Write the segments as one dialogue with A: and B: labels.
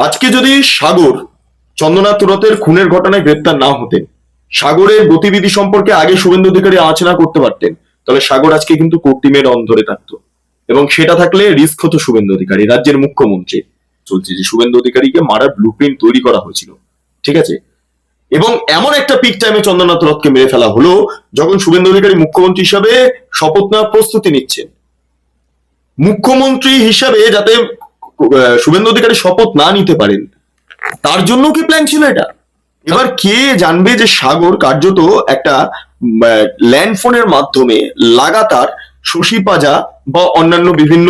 A: আজকে যদি সাগর চন্দনা তুরতের খুনের ঘটনায় গ্রেপ্তার না হতেন, সাগরের গতিবিধি সম্পর্কে আগে শুভেন্দু অধিকারী আলোচনা করতে পারতেন, তাহলে সাগর আজকে কিন্তু কোর্ট টিমের অন্ধরে থাকতো। এবং সেটা থাকলে রিস্ক হতো শুভেন্দু অধিকারী, রাজ্যের মুখ্যমন্ত্রী। চলছে যে শুভেন্দু অধিকারীকে মারার ব্লুপ্রিন্ট তৈরি করা হয়েছিল, ঠিক আছে। এবং এমন একটা পিক টাইমে চন্দনা তুরতকে মেরে ফেলা হলো যখন শুভেন্দু অধিকারী মুখ্যমন্ত্রী হিসাবে শপথ নেওয়ার প্রস্তুতি নিচ্ছেন। মুখ্যমন্ত্রী হিসাবে যাতে শুভেন্দু অধিকারী শপথ না নিতে পারেন, তার জন্য কি প্ল্যান ছিল এটা? এবার কে জানবে যে সাগর কার্যত একটা ল্যান্ডফোনের মাধ্যমে লাগাতার শশী পাজা বা অন্যান্য বিভিন্ন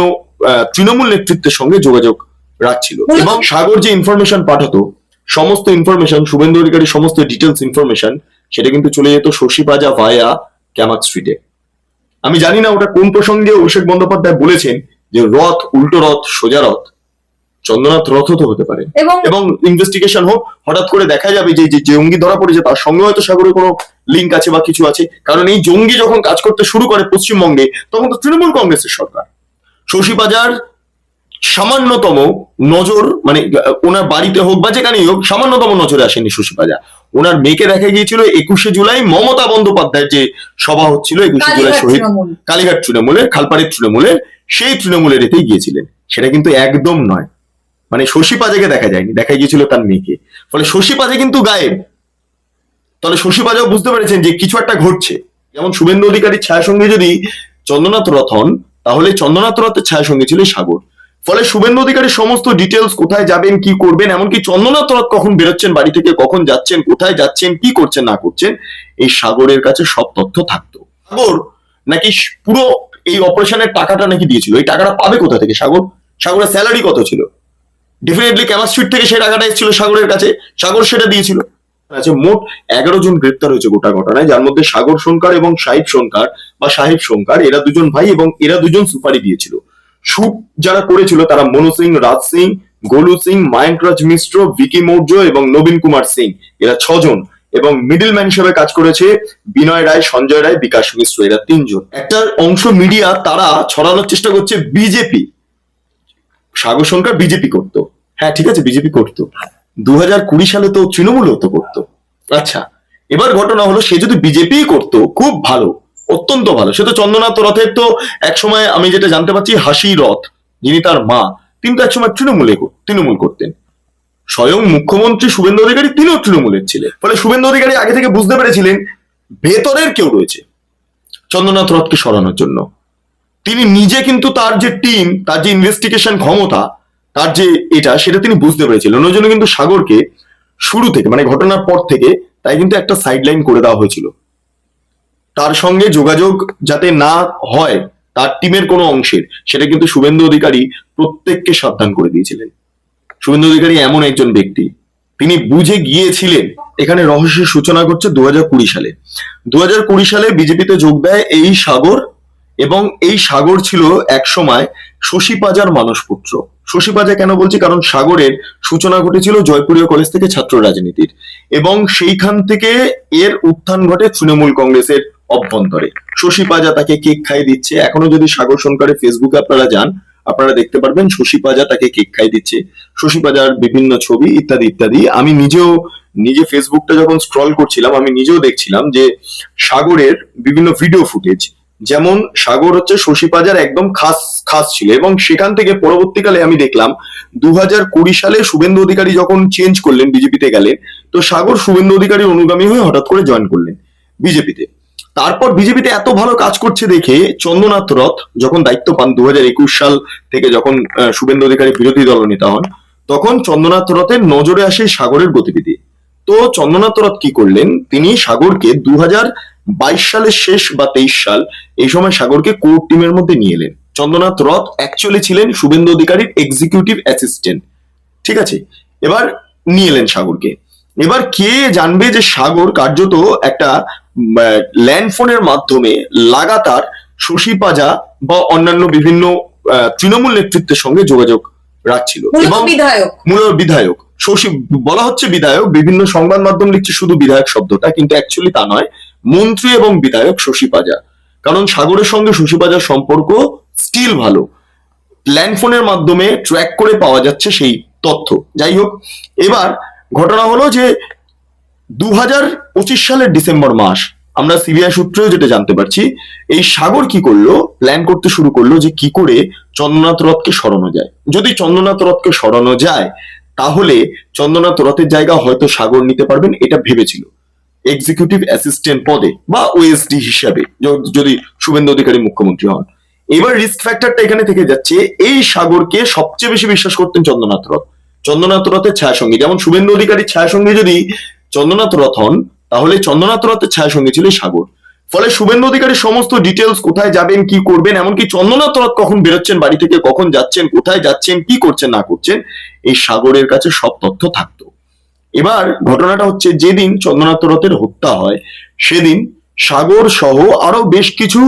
A: তৃণমূল নেতৃত্বের সঙ্গে যোগাযোগ রাখছিল। এবং সাগর যে ইনফরমেশন পাঠাতো, সমস্ত ইনফরমেশন, শুভেন্দু অধিকারীর সমস্ত ডিটেলস ইনফরমেশন, সেটা কিন্তু চলে যেত শশী পাজা ভায়া ক্যামাক স্ট্রিটে। আমি জানি না ওটা কোন প্রসঙ্গে অভিষেক বন্দ্যোপাধ্যায় বলেছেন যে রথ, উল্টো রথ, সোজা রথ, চন্দ্রনাথ রথ তো হতে পারে। এবং ইনভেস্টিগেশন হোক, হঠাৎ করে দেখা যাবে যে যে জঙ্গি ধরা পড়েছে তার সঙ্গে হয়তো সাগরের কোনো লিঙ্ক আছে বা কিছু আছে। কারণ এই জঙ্গি যখন কাজ করতে শুরু করে পশ্চিমবঙ্গে, তখন তো তৃণমূল কংগ্রেসের সরকার। শশী পাজার সামান্যতম নজর, মানে ওনার বাড়িতে হোক বা যেখানেই হোক, সামান্যতম নজরে আসেনি শশী পাজা। ওনার মেয়েকে দেখা গিয়েছিল 21শে জুলাই মমতা বন্দ্যোপাধ্যায়ের যে সভা হচ্ছিল 21শে জুলাই শহীদ কালীঘাট তৃণমূলের, খালপাড়ির তৃণমূলের, সেই তৃণমূলের এতেই গিয়েছিলেন। সেটা কিন্তু একদম নয়, মানে শশী পাজাকে দেখা যায়নি, দেখা গিয়েছিল তার মেয়েকে। ফলে শশী পাজা কিন্তু গায়েব। তাহলে শশী পাজাও বুঝতে পেরেছেন যে কিছু একটা ঘটছে। যেমন শুভেন্দু অধিকারীর ছায়া সঙ্গে যদি চন্দ্রনাথ রথ হন, তাহলে চন্দ্রনাথ রথের ছায়া সঙ্গে ছিল সাগর। ফলে শুভেন্দু অধিকারীর সমস্ত ডিটেলস, কোথায় যাবেন, কি করবেন, এমনকি চন্দ্রনাথ রথ কখন বেরোচ্ছেন বাড়ি থেকে, কখন যাচ্ছেন, কোথায় যাচ্ছেন, কি করছেন না করছেন, এই সাগরের কাছে সব তথ্য থাকতো। সাগর নাকি পুরো এই অপারেশনের টাকাটা নাকি দিয়েছিল। এই টাকাটা পাবে কোথা থেকে সাগর? সাগরের স্যালারি কত ছিল? ডেফিনেটলি ক্যামাক স্ট্রিট থেকে সেই টাকাটা এসেছিল সাগরের কাছে, সাগর সেটা দিয়েছিল। আছে মোট 11 জন গ্রেপ্তার হয়েছে গোটা ঘটনায়, যার মধ্যে সাগর সোনকার এবং সাহিব সোনকার বা সাহিব সোনকার, এরা দুজন ভাই এবং এরা দুজন সুপারি দিয়েছিল। শুট যারা করেছিল তারা মনু সিং, রাজ সিং, গোলু সিং, মায়ঙ্ক রাজ মিশ্র, ভিকি মৌর্য এবং নবীন কুমার সিং, এরা 6 জন। এবং মিডলম্যান হিসেবে কাজ করেছে বিনয় রায়, সঞ্জয় রায়, বিকাশ মিশ্র, এরা 3 জন। একটা অংশ মিডিয়া তারা ছড়ানোর চেষ্টা করছে বিজেপি, সাগর সোনকার বিজেপি করতো। হ্যাঁ ঠিক আছে, বিজেপি করতো, 2020 সালে তো তৃণমূলও তো করতো। আচ্ছা, এবার ঘটনা হলো সে যদি বিজেপি করতো, খুব ভালো, অত্যন্ত ভালো। সে তো চন্দ্রনাথ রথের তো একসময়, আমি যেটা জানতে পারছি, হাসি রথ যিনি তার মা, তিনি তো একসময় তৃণমূল করতেন। স্বয়ং মুখ্যমন্ত্রী শুভেন্দু অধিকারী তিনিও তৃণমূলের ছিলেন। ফলে শুভেন্দু অধিকারী আগে থেকে বুঝতে পেরেছিলেন ভেতরের কেউ রয়েছে চন্দ্রনাথ রথকে সরানোর জন্য। তিনি নিজে কিন্তু তার যে টিম, তার যে ইনভেস্টিগেশন ক্ষমতা, তার যে এটা, সেটা তিনি বুঝতে পেরেছিলেন। ওই জন্য কিন্তু সাগরকে শুরু থেকে, মানে ঘটনার পর থেকে, তাই কিন্তু একটা সাইডলাইন করে দেওয়া হয়েছিল। তার সঙ্গে যোগাযোগ যাতে না হয় তার টিমের কোনো অংশের, সেটা কিন্তু শুভেন্দু অধিকারী প্রত্যেককে সাবধান করে দিয়েছিলেন। শুভেন্দু অধিকারী এমন একজন ব্যক্তি, তিনি বুঝে গিয়েছিলেন। এখানে রহস্যের সূচনা করছে 2020 সালে। 2020 সালে বিজেপিতে যোগ দেয় এই সাগর, এবং এই সাগর ছিল এক সময় শশী পাজার মানসপুত্র। শশী পাজা কেন বলছি, কারণ সাগরের সূচনা ঘটেছিল জয়পুরীয় কলেজ থেকে ছাত্র রাজনীতির, এবং সেইখান থেকে এর উত্থান ঘটে তৃণমূল কংগ্রেসের অভ্যন্তরে। শশী পাজা তাকে কেক খাইয়ে দিচ্ছে। এখনো যদি সাগর সোনকারের ফেসবুকে আপনারা যান, আপনারা দেখতে পারবেন শশী পাজা তাকে কেক খাইয়ে দিচ্ছে, শশী পাজার বিভিন্ন ছবি ইত্যাদি ইত্যাদি। আমি নিজে ফেসবুকটা যখন স্ক্রল করছিলাম, আমি নিজেও দেখছিলাম যে সাগরের বিভিন্ন ভিডিও ফুটেজ, যেমন সাগর হচ্ছে শশী পাজার একদম খাস ছিল। এবং সেখান থেকে পরবর্তীকালে আমি দেখলাম 2020 সালে শুভেন্দু অধিকারী যখন চেঞ্জ করলেন, বিজেপিতে গেলেন, তো সাগর শুভেন্দু অধিকারীর অনুগামী হয়ে হঠাৎ করে জয়েন করলেন বিজেপিতে। তারপর বিজেপিতে এত ভালো কাজ করছে দেখে চন্দ্রনাথ রথ যখন দায়িত্ব পান 2021 সাল থেকে, যখন শুভেন্দু অধিকারী বিরোধী দলনেতা হন, তখন চন্দ্রনাথ রথের নজরে আসে সাগরের গতিবিধি। তো চন্দ্রনাথ রথ কি করলেন, তিনি সাগরকে 2022 সালের শেষ বা 23 সাল, এই সময় সাগরকে কোর টিমের মধ্যে নিয়ে এলেন। চন্দ্রনাথ রথ অ্যাকচুয়ালি ছিলেন শুভেন্দু অধিকারীর এক্সিকিউটিভ অ্যাসিস্ট্যান্ট, ঠিক আছে। এবার নিয়ে এলেন সাগরকে। এবার কে জানবে যে সাগর কার্যত একটা ল্যান্ডফোনের মাধ্যমে লাগাতার শশী পাজা বা অন্যান্য বিভিন্ন তৃণমূল নেতৃত্বের সঙ্গে যোগাযোগ রাখছিল। এবং মূল বিধায়ক শশী বলা হচ্ছে, বিধায়ক, বিভিন্ন সংবাদ মাধ্যম লিখছে শুধু বিধায়ক শব্দটা, কিন্তু অ্যাকচুয়ালি তা নয়, মন্ত্রী এবং বিধায়ক শশী পাজা। কারণ সাগরের সঙ্গে শশী পাজার সম্পর্ক স্টিল ভালো, ল্যান্ডফোনের মাধ্যমে ট্র্যাক করে পাওয়া যাচ্ছে সেই তথ্য। যাই হোক, এবার ঘটনা হলো যে 2025 সালের ডিসেম্বর মাস, আমরা সিবিআই সূত্রেও যেটা জানতে পারছি, এই সাগর কি করলো, প্ল্যান করতে শুরু করলো যে কি করে চন্দ্রনাথ রথকে সরানো যায়। যদি চন্দ্রনাথ রথকে সরানো যায় তাহলে চন্দ্রনাথ রথের জায়গা হয়তো সাগর নিতে পারবেন, এটা ভেবেছিল এক্সিকিউটিভ অ্যাসিস্ট্যান্ট পদে বা ওএসডি হিসাবে যদি শুভেন্দু অধিকারী মুখ্যমন্ত্রী হন। এবার রিস্ক ফ্যাক্টরটা এখানে থেকে যাচ্ছে, এই সাগরকে সবচেয়ে বেশি বিশ্বাস করতেন চন্দ্রনাথ রথ। চন্দ্রনাথ রথের ছায়া সঙ্গী, যেমন শুভেন্দু অধিকারীর ছায়া সঙ্গী যদি চন্দ্রনাথ রথ হন, তাহলে চন্দ্রনাথ রথের ছায়া সঙ্গী ছিল সাগর। ফলে শুভেন্দু অধিকারীর সমস্ত ডিটেলস, কোথায় যাবেন, কি করবেন, এমনকি চন্দ্রনাথ রথ কখন বেরোচ্ছেন বাড়ি থেকে, কখন যাচ্ছেন, কোথায় যাচ্ছেন, কি করছেন না করছেন, এই সাগরের কাছে সব তথ্য থাকতো। এবার ঘটনাটা হচ্ছে, যেদিন চন্দ্রনাথ রথের হত্যা হয় সেদিন সাগর সহ আরো বেশ কিছু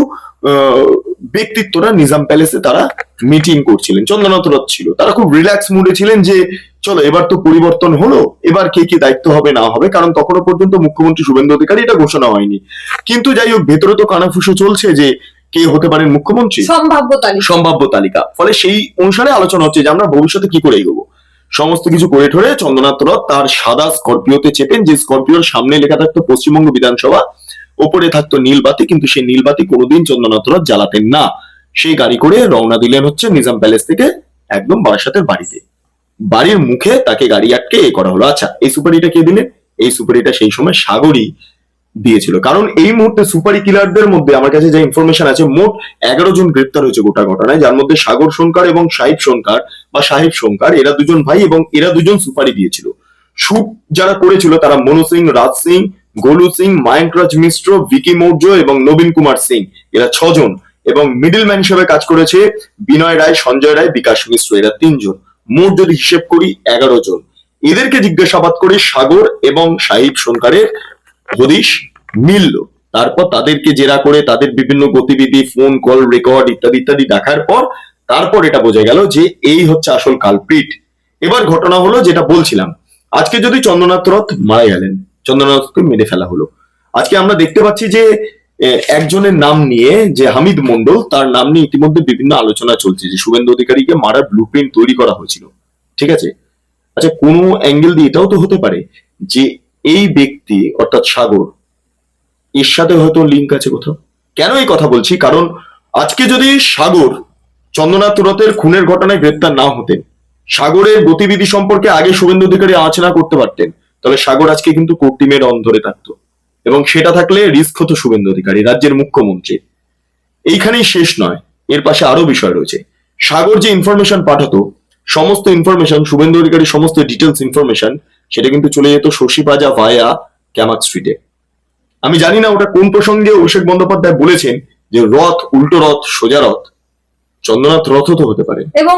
A: ব্যক্তিত্বরা নিজাম প্যালেসে তারা মিটিং করছিলেন। চন্দ্রনাথ রথ ছিল, তারা খুব রিল্যাক্স মুডে ছিলেন যে চলো এবার তো পরিবর্তন হলো, এবার কে কি দায়িত্ব হবে না হবে, কারণ তখনও পর্যন্ত মুখ্যমন্ত্রী শুভেন্দু অধিকারী এটা ঘোষণা হয়নি। কিন্তু যাই হোক, ভেতরে তো কানাফুসো চলছে যে কে হতে পারেন মুখ্যমন্ত্রী, সম্ভাব্য তালিকা। ফলে সেই অনুসারে আলোচনা হচ্ছে যে আমরা ভবিষ্যতে কি করে এগোবো। সমস্ত কিছু করে ঠরে চন্দ্রনাথ রথ তার সাদা স্করপিওতে চেপেন, যে স্করপিওর সামনে লেখা থাকতো পশ্চিমবঙ্গ বিধানসভা, ওপরে থাকতো নীল বাতি, কিন্তু সেই নীল বাতি কোনোদিন চন্দ্রনাথ রথ জ্বালাতেন না। সেই গাড়ি করে রওনা দিলেন হচ্ছে নিজাম প্যালেস থেকে একদম বারাসাতের বাড়িতে। বাড়ির মুখে তাকে গাড়ি আটকে এ করা হলো। আচ্ছা, এই সুপারিটা কে দিলেন? এই সুপারিটা সেই সময় সাগরই দিয়েছিল, কারণ এই মুহূর্তে সুপারি কিলারদের মধ্যে আমার কাছে যে ইনফরমেশন আছে, মোট 11 জন গ্রেপ্তার হয়েছে গোটা ঘটনায়, যার মধ্যে সাগর সোনকার এবং সাহিব সোনকার বা সাহেব সোনকার, এরা দুজন ভাই এবং এরা দুজন সুপারি দিয়েছিল। শুট যারা করেছিল তারা মনু সিং, রাজ সিং, গোলু সিং, মায়ঙ্ক রাজ মিশ্র, ভিকি মৌর্য এবং নবীন কুমার সিং, এরা 6 জন। এবং মিডলম্যান হিসেবে কাজ করেছে বিনয় রায়, সঞ্জয় রায়, বিকাশ মিশ্র, এরা 3 জন। মোট যদি হিসেব করি 11 জন। এদেরকে জিজ্ঞাসাবাদ করে সাগর এবং সাহিব সোনকারের হদিশ মিলল। তারপর তাদেরকে জেরা করে তাদের বিভিন্ন গতিবিধি, ফোন কল রেকর্ড ইত্যাদি ইত্যাদি দেখার পর তারপর এটা বোঝা গেল যে এই হচ্ছে আসল কালপ্রিট। এবার ঘটনা হলো যেটা বলছিলাম, আজকে যদি চন্দ্রনাথ রথ মারা গেলেন, চন্দ্রনাথকে মেরে ফেলা হলো, আজকে আমরা দেখতে পাচ্ছি যে একজনের নাম নিয়ে, যে হামিদ মন্ডল, তার নাম নিয়ে ইতিমধ্যে বিভিন্ন আলোচনা চলছে যে শুভেন্দু অধিকারীকে মারার ব্লুপ্রিন্ট তৈরি করা হয়েছিল। ঠিক আছে, আচ্ছা, কোনো অ্যাঙ্গেল দিয়ে এটাও তো হতে পারে যে এই ব্যক্তি অর্থাৎ সাগর, এর সাথে হয়তো লিঙ্ক আছে কোথাও। কেন এই কথা বলছি, কারণ আজকে যদি সাগর চন্দ্রনাথ রথের খুনের ঘটনায় গ্রেপ্তার না হতেন, সাগরের গতিবিধি সম্পর্কে আগে শুভেন্দু অধিকারী আলোচনা করতে পারতেন, তাহলে সাগর আজকে কিন্তু কোর্ট টিমের অন্ধরে থাকতো, এবং সেটা থাকলে রিস্ক হতো শুভেন্দু অধিকারী, রাজ্যের মুখ্যমন্ত্রী। এইখানেই শেষ নয়, এর পাশে আরো বিষয় রয়েছে। সাগর যে ইনফরমেশন পাঠাতো, সমস্ত ইনফরমেশন, শুভেন্দু অধিকারী সমস্ত ডিটেলস ইনফরমেশন, সেটা কিন্তু চলে যেত শশী পাজা ভায়া ক্যামাক স্ট্রিটে। আমি জানি না ওটা কোন প্রসঙ্গে অভিষেক বন্দ্যোপাধ্যায় বলেছেন যে রথ, উল্টো রথ, সোজা রথ, চন্দ্রনাথ রথ তো হতে পারে।
B: এবং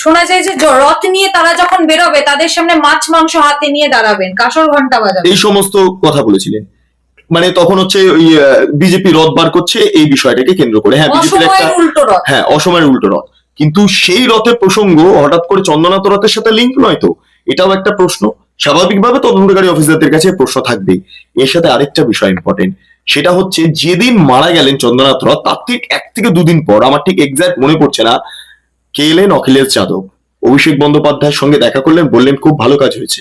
B: শোনা যায় যে রথ নিয়ে তারা যখন বেরোবে তাদের সামনে মাছ মাংস হাতে নিয়ে দাঁড়াবেন, কাঁসর ঘন্টা বাজাবেন,
A: এই সমস্ত কথা বলেছিলেন। মানে তখন হচ্ছে ওই বিজেপি রথ বার করছে এই বিষয়টাকে কেন্দ্র করে। হ্যাঁ, বিজেপির একটা অসময়ের উল্টো রথ, কিন্তু সেই রথের প্রসঙ্গ হঠাৎ করে চন্দ্রনাথ রথের সাথে লিঙ্ক নয় তো, এটাও একটা প্রশ্ন। স্বাভাবিকভাবে তদন্তকারী অফিসারদের কাছে প্রশ্ন থাকবেই। এর সাথে আরেকটা বিষয় ইম্পর্টেন্ট, সেটা হচ্ছে যেদিন মারা গেলেন চন্দ্রনাথ রথ, তার ঠিক 1 থেকে 2 দিন পর, আমার ঠিক এক্সাক্ট মনে পড়ছে না, কে এলেন অখিলেশ যাদব, অভিষেক বন্দ্যোপাধ্যায়ের সঙ্গে দেখা করলেন, বললেন খুব ভালো কাজ হয়েছে।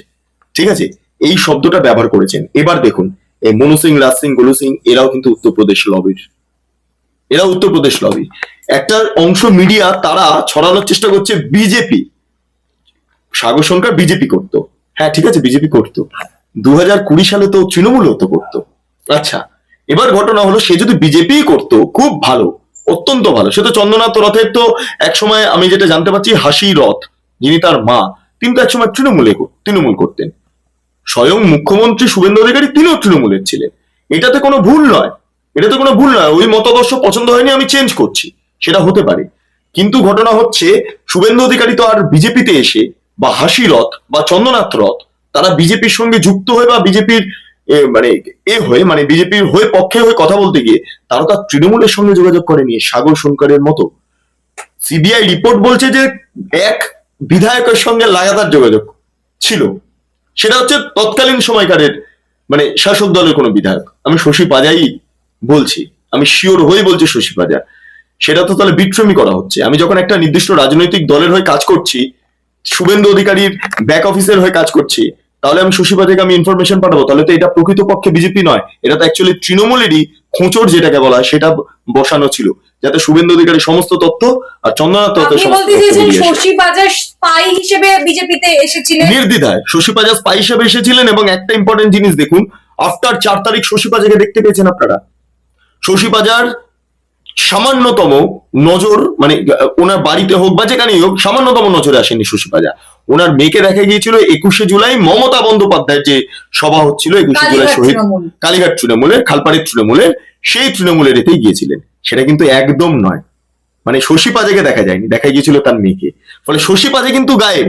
A: ঠিক আছে, এই শব্দটা ব্যবহার করেছেন। এবার দেখুন, এই মনু সিং, রাজ সিং, গোলু সিং, এরাও কিন্তু উত্তরপ্রদেশ লবি। একটা অংশ মিডিয়া তারা ছড়ানোর চেষ্টা করছে বিজেপি, সাগর সোনকার বিজেপি করতো। হ্যাঁ ঠিক আছে, বিজেপি করতো, 2020 সালে তো তৃণমূল হতো করতো। আচ্ছা, এবার ঘটনা হলো সে যদি বিজেপি করতো, খুব ভালো, অত্যন্ত ভালো। সে তো চন্দ্রনাথ রথের তো একসময় আমি যেটা জানতে পারছি, হাসি রথ, যিনি তার মা, তিনি তো একসময় তৃণমূল করতেন। স্বয়ং মুখ্যমন্ত্রী শুভেন্দু অধিকারী তিনিও তৃণমূলের ছিলেন। এটাতে কোনো ভুল নয়। ওই মতাদর্শ পছন্দ হয়নি, আমি চেঞ্জ করছি, সেটা হতে পারে। কিন্তু ঘটনা হচ্ছে শুভেন্দু অধিকারী তো আর বিজেপিতে এসে, বা হাসি রথ বা চন্দ্রনাথ রথ, তারা বিজেপির সঙ্গে যুক্ত হয়ে বা বিজেপির বিজেপির পক্ষে হয়ে কথা বলতে গিয়ে তারা তার তৃণমূলের সঙ্গে যোগাযোগ করেনি সাগর সোনকারের মতো। সিবিআই রিপোর্ট বলছে যে এক বিধায়কের সঙ্গে লাগাতার যোগাযোগ ছিল, সেটা হচ্ছে তৎকালীন সময়কারের শাসক দলের কোনো বিধায়ক। আমি শশী পাজাই বলছি, আমি শিওর হয়ে বলছি শশী পাজা। সেটা তো তাহলে বিট্রমি করা হচ্ছে। আমি যখন একটা নির্দিষ্ট রাজনৈতিক দলের হয়ে কাজ করছি, শুভেন্দু অধিকারীর ব্যাক অফিসের হয়ে কাজ করছি, তাহলে আমি শশী পাজেকে আমি ইনফরমেশন পাঠাবো, তাহলে তো এটা প্রকৃতপক্ষে বিজেপি নয়, এটা তো অ্যাকচুয়ালি তৃণমূলেরই খোঁচড় যেটাকে বলা হয় সেটা বসানো ছিল, যাতে শুভেন্দু অধিকারী সমস্ত তথ্য আর চন্দ্রনাথ তথ্য
B: আপনি বলতে চাইছেন শশী পাজা স্পাই হিসেবে বিজেপিতে এসেছিলেন?
A: নির্দ্বিধায় শশী পাজা স্পাই হিসেবে এসেছিলেন। এবং একটা ইম্পর্টেন্ট জিনিস দেখুন, আফটার 4 তারিখ শশী পাজাকে দেখতে পেয়েছেন আপনারা? শশী পাজার সামান্যতম নজর, মানে ওনার বাড়িতে হোক বা যেখানেই হোক, সামান্যতম নজরে আসেনি শশী পাজা। ওনার মেয়েকে দেখা গিয়েছিল 21শে জুলাই মমতা বন্দ্যোপাধ্যায়ের যে সভা হচ্ছিল 21শে জুলাই শহীদ কালীঘাট তৃণমূলের, খালপাড়ির তৃণমূলের, সেই তৃণমূলের এতেই গিয়েছিলেন। সেটা কিন্তু একদম নয়, মানে শশী পাজাকে দেখা যায়নি, দেখা গিয়েছিল তার মেয়েকে। ফলে শশী পাজা কিন্তু গায়েব।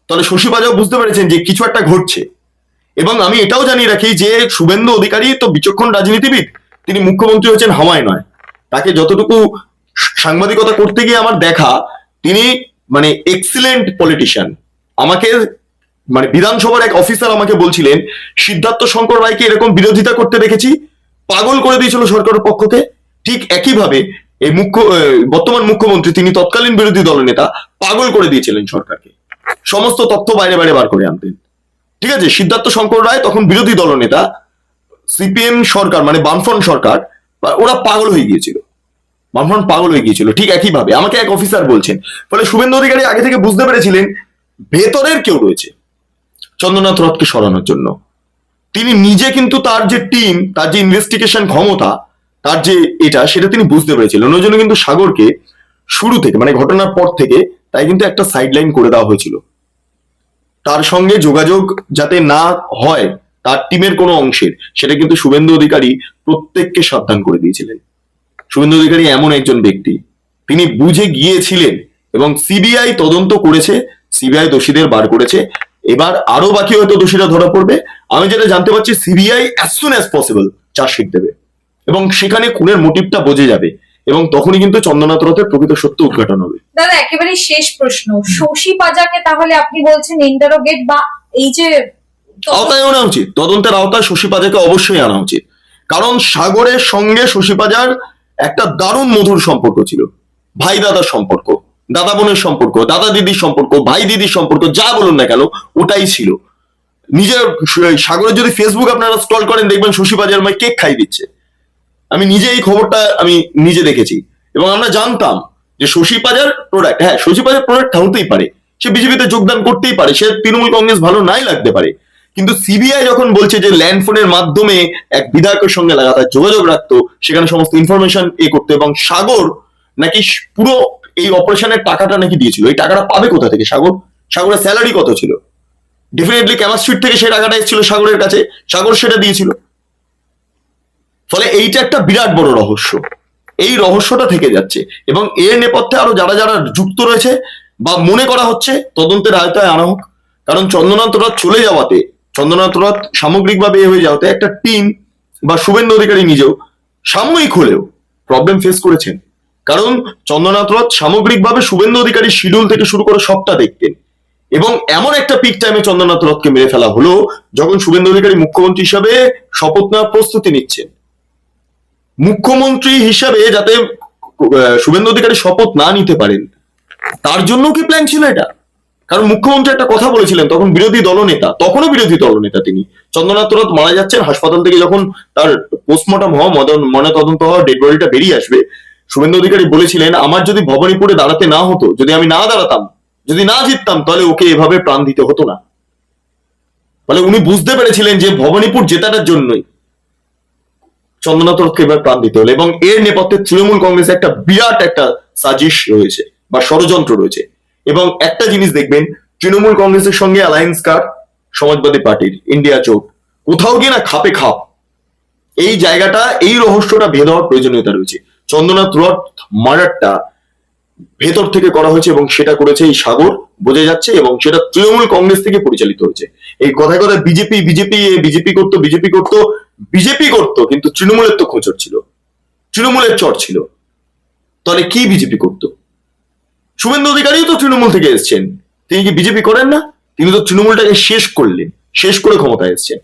A: তাহলে শশী পাজাও বুঝতে পেরেছেন যে কিছু একটা ঘটছে। এবং আমি এটাও জানিয়ে রাখি যে শুভেন্দু অধিকারী তো বিচক্ষণ রাজনীতিবিদ, তিনি মুখ্যমন্ত্রী হচ্ছেন হাওয়ায় নয়। তাকে যতটুকু সাংবাদিকতা করতে গিয়ে আমার দেখা, তিনি মানে এক্সিলেন্ট পলিটিশিয়ান। আমাকে মানে বিধানসভার এক অফিসার আমাকে বলছিলেন, সিদ্ধার্থ শঙ্কর রায়কে এরকম বিরোধিতা করতে দেখেছি, পাগল করে দিয়েছিল সরকারের পক্ষকে। ঠিক একইভাবে এই বর্তমান মুখ্যমন্ত্রী, তিনি তৎকালীন বিরোধী দলনেতা, পাগল করে দিয়েছিলেন সরকারকে, সমস্ত তথ্য বাইরে বাইরে বার করে আনতেন। ঠিক আছে, সিদ্ধার্থ শঙ্কর রায় তখন বিরোধী দলনেতা, সিপিএম সরকার মানে বামফ্রন্ট সরকার, ওরা পাগল হয়ে গিয়েছিল, বামফ্রন্ট পাগল হয়ে গিয়েছিল। ঠিক একইভাবে আমাকে এক অফিসার বলছেন। ফলে শুভেন্দু অধিকারী আগে থেকে বুঝতে পেরেছিলেন ভেতরের কেউ রয়েছে চন্দ্রনাথ রথকে সরানোর জন্য। তিনি নিজে কিন্তু তার যে টিম, তার যে ইনভেস্টিগেশন ক্ষমতা, তার যে এটা, সেটা তিনি বুঝতে পেরেছিলেন। ওই জন্য কিন্তু সাগরকে শুরু থেকে, মানে ঘটনার পর থেকে, তাই কিন্তু একটা সাইডলাইন করে দেওয়া হয়েছিল। তার সঙ্গে যোগাযোগ যাতে না হয় তার টিমের কোনো অংশের, সেটা কিন্তু শুভেন্দু অধিকারী প্রত্যেককে সাবধান করে দিয়েছিলেন। শুভেন্দু অধিকারী এমন একজন ব্যক্তি, তিনি বুঝে গিয়েছিলেন এবং সিবিআই তদন্ত করেছে, সিবিআই দোষীদের বার করেছে। এবার আরো বাকি হয়তো দোষীরা ধরা পড়বে। আমি যেটা জানতে পারছি, CBI as soon as possible chargesheet দেবে এবং সেখানে খুনের মোটিভটা বোঝে যাবে, এবং তখনই কিন্তু চন্দ্রনাথ রথের প্রকৃত সত্য উদ্ঘাটন হবে।
B: দাদা একেবারে শেষ প্রশ্ন, শশী পাজাকে তাহলে আপনি বলছেন ইন্টারোগেট বা এই যে
A: আওতায় আনা উচিত, তদন্তের আওতায় শশী পাজাকে অবশ্যই আনা উচিত। কারণ সাগরের সঙ্গে শশী পাজার একটা দারুণ মধুর সম্পর্ক ছিল, ভাই দাদার সম্পর্ক, দাদা বোনের সম্পর্ক, দাদা দিদির সম্পর্ক, ভাই দিদির সম্পর্ক, যা বলুন না কেন ওটাই ছিল। নিজের সাগরের যদি ফেসবুক আপনারা স্ক্রল করেন, দেখবেন শশী পাজার মাই কেক খাই দিচ্ছে। আমি নিজে এই খবরটা আমি নিজে দেখেছি, এবং আমরা জানতাম যে শশী পাজার প্রোডাক্ট, হ্যাঁ শশী পাজার প্রোডাক্ট হতেই পারে, সে বিজেপিতে যোগদান করতেই পারে, সে তৃণমূল কংগ্রেস ভালো নাই লাগতে পারে, কিন্তু সিবিআই যখন বলছে যে ল্যান্ড ফোনের মাধ্যমে এক বিধায়কের সঙ্গে লাগাতার যোগাযোগ রাখতো, সেখানে সমস্ত ইনফরমেশন করতো, এবং সাগর নাকি পুরো এই অপারেশনের টাকাটা নাকি দিয়েছিল। এই টাকাটা পাবে কোথা থেকে সাগর? সাগরের স্যালারি কত ছিল? ডেফিনেটলি ক্যামার স্ট্রিট থেকে সেই টাকাটা এসেছিল সাগরের কাছে, সাগর সেটা দিয়েছিল। ফলে এইটা একটা বিরাট বড় রহস্য, এই রহস্যটা থেকে যাচ্ছে, এবং এর নেপথ্যে আরো যারা যারা যুক্ত রয়েছে বা মনে করা হচ্ছে তদন্তের আয়তায় আনা হোক। কারণ চন্দ্রনাথ রথ চলে যাওয়াতে, চন্দ্রনাথ রথ সামগ্রিকভাবে হয়ে যাওয়াতে একটা টিম বা শুভেন্দু অধিকারী নিজেও সাময়িক হলেও প্রবলেম ফেস করেছেন। কারণ চন্দ্রনাথ রথ সামগ্রিকভাবে শুভেন্দু অধিকারী শিডিউল থেকে শুরু করে সবটা দেখতেন, এবং এমন একটা পিক টাইমে চন্দ্রনাথ রথকে মেরে ফেলা হলো যখন শুভেন্দু অধিকারী মুখ্যমন্ত্রী হিসাবে শপথ নেওয়ার প্রস্তুতি নিচ্ছেন। মুখ্যমন্ত্রী হিসাবে যাতে শুভেন্দু অধিকারী শপথ না নিতে পারেন, তার জন্য কি প্ল্যান ছিল এটা? কারণ মুখ্যমন্ত্রী একটা কথা বলেছিলেন, তখন বিরোধী দলনেতা, তখনও বিরোধী দলনেতা তিনি, চন্দ্রনাথ রথ মারা যাচ্ছেন, হাসপাতাল থেকে যখন তার পোস্টমর্টম হওয়া, ময়নাতদন্ত হওয়া, ডেড বডিটা বেরিয়ে আসবে, শুভেন্দু অধিকারী বলেছিলেন আমার যদি ভবানীপুরে দাঁড়াতে না হতো, যদি আমি না দাঁড়াতাম, যদি না জিততাম, তাহলে ওকে এভাবে প্রাণ দিতে হতো না। ফলে উনি বুঝতে পেরেছিলেন যে ভবানীপুর জেতাটার জন্যই চন্দ্রনাথ রথকে এবার প্রাণ দিতে হলো, এবং এর নেপথ্যে তৃণমূল কংগ্রেসে একটা বিরাট একটা সাজিশ রয়েছে বা ষড়যন্ত্র রয়েছে। এবং একটা জিনিস দেখবেন, তৃণমূল কংগ্রেসের সঙ্গে অ্যালায়েন্স কার? সমাজবাদী পার্টির ইন্ডিয়া জোট, কোথাও গিয়ে না খাপে খাপ। এই জায়গাটা, এই রহস্যটা ভেদ হওয়ার প্রয়োজনীয়তা রয়েছে। চন্দ্রনাথ রথ মার্ডারটা ভেতর থেকে করা হয়েছে, এবং সেটা করেছে এই সাগর, বোঝা যাচ্ছে, এবং সেটা তৃণমূল কংগ্রেস থেকে পরিচালিত হয়েছে। এই কথায় কথায় বিজেপি বিজেপি বিজেপি করতো, বিজেপি করতো, বিজেপি করতো, কিন্তু তৃণমূলের তো খোঁচর ছিল, তৃণমূলের চর ছিল। তাহলে কি বিজেপি করতো? শুভেন্দু অধিকারীও তো তৃণমূল থেকে এসছেন, তিনি কি বিজেপি করেন না? তিনি তো তৃণমূলটাকে শেষ করলেন, শেষ করে ক্ষমতায় এসছেন।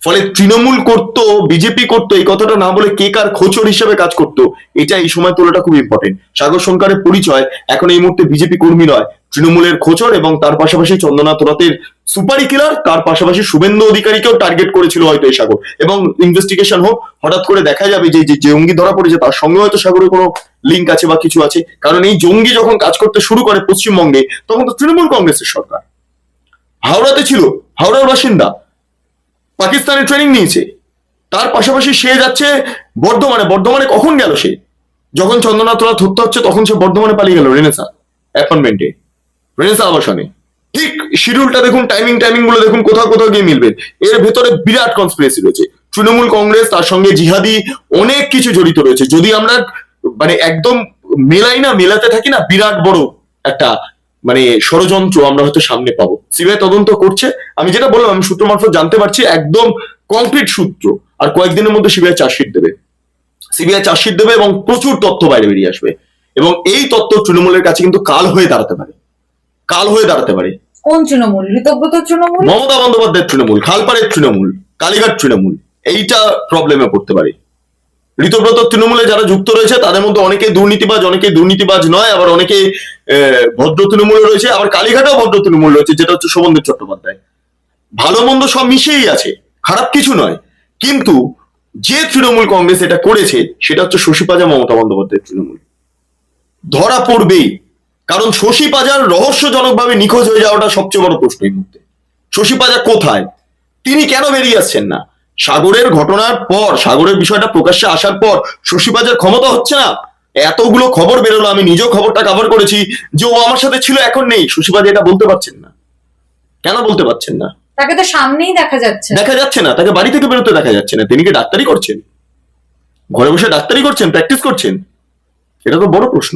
A: ফলে তৃণমূল করতো, বিজেপি করতো, এই কথাটা না বলে কে কার খোঁচর হিসেবে কাজ করতো, এটা এই সময় তোলাটা খুব ইম্পর্টেন্ট। সাগর সরকারের পরিচয় এখন এই মুহূর্তে বিজেপি কর্মী নয়, তৃণমূলের খোঁচর, এবং তার পাশাপাশি চন্দ্রনাথ রথের সুপারি কিলার, তার পাশাপাশি শুভেন্দু অধিকারীকেও টার্গেট করেছিল হয়তো এই সাগর। এবং ইনভেস্টিগেশন হোক, হঠাৎ করে দেখা যাবে যে যে জঙ্গি ধরা পড়েছে তার সঙ্গে হয়তো সাগরের কোনো লিঙ্ক আছে বা কিছু আছে। কারণ এই জঙ্গি যখন কাজ করতে শুরু করে পশ্চিমবঙ্গে, তখন তো তৃণমূল কংগ্রেসের সরকার। হাওড়াতে ছিল, হাওড়ার বাসিন্দা, পাকিস্তানে ট্রেনিং নিয়েছে, তার পাশাপাশি সে যাচ্ছে বর্ধমানে। বর্ধমানে কখন গেল সে? যখন চন্দ্রনাথ রথ হত্যা হচ্ছে তখন সে বর্ধমানে পালিয়ে গেল রেনেসা অ্যাপার্টমেন্টে, রেনেসা আবাসনে। ঠিক শিডিউলটা দেখুন, টাইমিং গুলো দেখুন, কোথাও কোথাও গিয়ে মিলবে। এর ভেতরে বিরাট কনস্পিরেসি রয়েছে। তৃণমূল কংগ্রেস, তার সঙ্গে জিহাদি অনেক কিছু জড়িত রয়েছে। যদি আমরা মানে একদম মেলাতে থাকি না, বিরাট বড় একটা মানে ষড়যন্ত্র আমরা হয়তো সামনে পাবো। সিবিআই তদন্ত করছে, আমি যেটা বললাম, আমি সূত্র মারফত জানতে পারছি, একদম কংক্রিট সূত্র। আর কয়েকদিনের মধ্যে সিবিআই চার্জশিট দেবে এবং প্রচুর তথ্য বাইরে বেরিয়ে আসবে। এবং এই তথ্য তৃণমূলের কাছে কিন্তু কাল হয়ে দাঁড়াতে পারে।
B: কোন তৃণমূল? ঋতব্রত তৃণমূল,
A: মমতা বন্দ্যোপাধ্যায়ের তৃণমূল, খালপাড়ের তৃণমূল, কালীঘাট তৃণমূল, এইটা প্রবলেমে পড়তে পারে। ঋতব্রত তৃণমূলে যারা যুক্ত রয়েছে তাদের মধ্যে অনেকে দুর্নীতিবাজ নয়, আবার অনেকে ভদ্র তৃণমূলে রয়েছে, আবার কালীঘাটেও ভদ্র তৃণমূল রয়েছে, যেটা হচ্ছে শোভনদেব চট্টোপাধ্যায়। ভালো মন্দ সব মিশেই আছে, খারাপ কিছু নয়। কিন্তু যে তৃণমূল কংগ্রেস এটা করেছে সেটা হচ্ছে শশী পাজা, মমতা বন্দ্যোপাধ্যায়ের তৃণমূল। ধরা পড়বেই, কারণ শশী পাজার রহস্যজনকভাবে নিখোঁজ হয়ে যাওয়াটা সবচেয়ে বড় প্রশ্ন এই মুহূর্তে। শশী পাজা কোথায়? তিনি কেন বেরিয়ে আসছেন না? সাগরের ঘটনার পর, সাগরের বিষয়টা প্রকাশ্যে আসার পর শশী পাজার ক্ষমতা হচ্ছে না। এতগুলো খবর বেরোলো, আমি নিজেও খবরটা কভার করেছি যে ও আমার সাথে ছিল, এখন নেই। শশী পাজা এটা বলতে পারছেন না। কেন বলতে পারছেন না?
B: তাকে তো সামনেই দেখা যাচ্ছে
A: না, তাকে বাড়ি থেকে বেরোতে দেখা যাচ্ছে না। তিনি কি ডাক্তারি করছেন? ঘরে বসে ডাক্তারি করছেন, প্র্যাকটিস করছেন? এটা তো বড় প্রশ্ন।